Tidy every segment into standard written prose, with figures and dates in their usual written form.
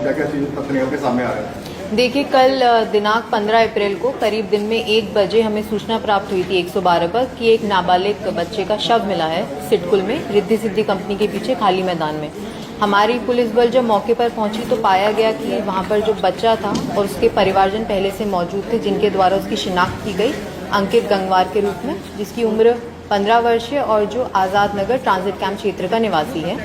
क्या क्या चीज़ तथ्य निकल के सामने आ रहे हैं? देखिए, कल दिनांक 15 अप्रैल को करीब दिन में 1 बजे हमें सूचना प्राप्त हुई थी 112 पर कि एक नाबालिग बच्चे का शव मिला है सिडकुल में, रिद्धि सिद्धि कंपनी के पीछे खाली मैदान में। हमारी पुलिस बल जब मौके पर पहुंची तो पाया गया कि वहां पर जो बच्चा था और उसके परिवारजन पहले से मौजूद थे, जिनके द्वारा उसकी शिनाख्त की गई अंकित गंगवार के रूप में, जिसकी उम्र 15 वर्ष है और जो आज़ाद नगर ट्रांजिट कैंप क्षेत्र का निवासी है।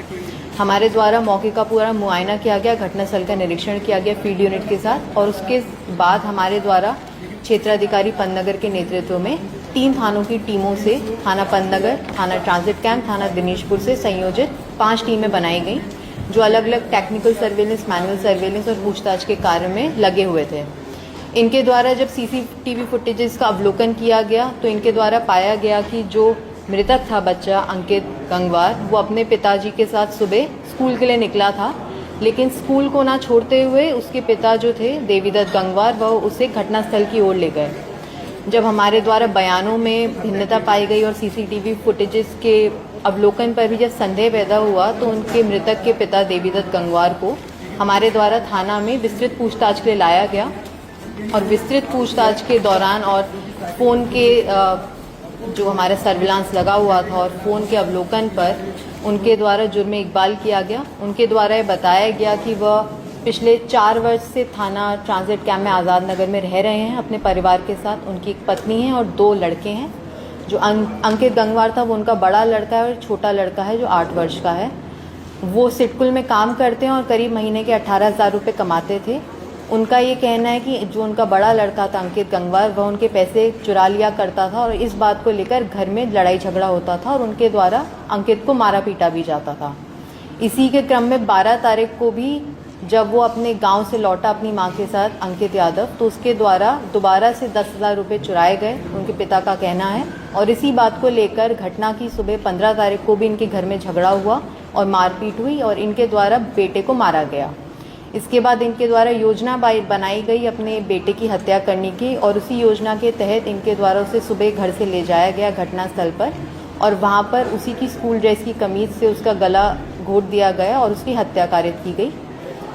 हमारे द्वारा मौके का पूरा मुआयना किया गया, घटनास्थल का निरीक्षण किया गया फील्ड यूनिट के साथ, और उसके बाद हमारे द्वारा क्षेत्राधिकारी पंतनगर के नेतृत्व में 3 थानों की टीमों से थाना पंतनगर, थाना ट्रांजिट कैंप, थाना दिनेशपुर से संयोजित 5 टीमें बनाई गई, जो अलग अलग टेक्निकल सर्वेलेंस, मैनुअल सर्वेलेंस और पूछताछ के कार्य में लगे हुए थे। इनके द्वारा जब सीसीटीवी फुटेजेस का अवलोकन किया गया तो इनके द्वारा पाया गया कि जो मृतक था बच्चा अंकित गंगवार, वो अपने पिताजी के साथ सुबह स्कूल के लिए निकला था, लेकिन स्कूल को ना छोड़ते हुए उसके पिता जो थे देवीदत्त गंगवार, वह उसे घटनास्थल की ओर ले गए। जब हमारे द्वारा बयानों में भिन्नता पाई गई और सीसीटीवी फुटेजेस के अवलोकन पर भी जब संदेह पैदा हुआ तो उनके मृतक के पिता देवीदत्त गंगवार को हमारे द्वारा थाना में विस्तृत पूछताछ के लिए लाया गया, और विस्तृत पूछताछ के दौरान और फ़ोन के जो हमारा सर्विलांस लगा हुआ था और फ़ोन के अवलोकन पर उनके द्वारा जुर्म इकबाल किया गया। उनके द्वारा ये बताया गया कि वह पिछले 4 वर्ष से थाना ट्रांजिट कैंप में आज़ाद नगर में रह रहे हैं अपने परिवार के साथ। उनकी एक पत्नी है और 2 लड़के हैं। जो अंकित गंगवार था वो उनका बड़ा लड़का है और छोटा लड़का है जो 8 वर्ष का है। वो सिडकुल में काम करते हैं और करीब महीने के 18,000 रुपये कमाते थे। उनका ये कहना है कि जो उनका बड़ा लड़का था अंकित गंगवार, वह उनके पैसे चुरा लिया करता था और इस बात को लेकर घर में लड़ाई झगड़ा होता था और उनके द्वारा अंकित को मारा पीटा भी जाता था। इसी के क्रम में 12 तारीख को भी जब वो अपने गांव से लौटा अपनी मां के साथ अंकित यादव, तो उसके द्वारा दोबारा से 10,000 रुपये चुराए गए, उनके पिता का कहना है। और इसी बात को लेकर घटना की सुबह 15 तारीख को भी इनके घर में झगड़ा हुआ और मारपीट हुई और इनके द्वारा बेटे को मारा गया। इसके बाद इनके द्वारा योजना बनाई गई अपने बेटे की हत्या करने की, और उसी योजना के तहत इनके द्वारा उसे सुबह घर से ले जाया गया घटनास्थल पर, और वहां पर उसी की स्कूल ड्रेस की कमीज से उसका गला घोट दिया गया और उसकी हत्या कारित की गई।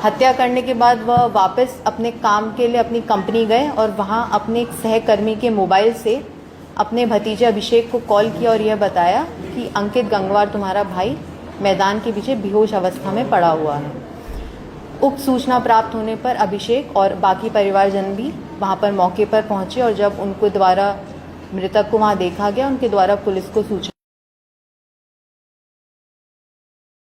हत्या करने के बाद वह वापस अपने काम के लिए अपनी कंपनी गए और वहां अपने एक सहकर्मी के मोबाइल से अपने भतीजे अभिषेक को कॉल किया और यह बताया कि अंकित गंगवार तुम्हारा भाई मैदान के पीछे बेहोश अवस्था में पड़ा हुआ है। उक्त सूचना प्राप्त होने पर अभिषेक और बाकी परिवारजन भी वहां पर मौके पर पहुंचे, और जब उनको द्वारा मृतक को वहां देखा गया, उनके द्वारा पुलिस को सूचना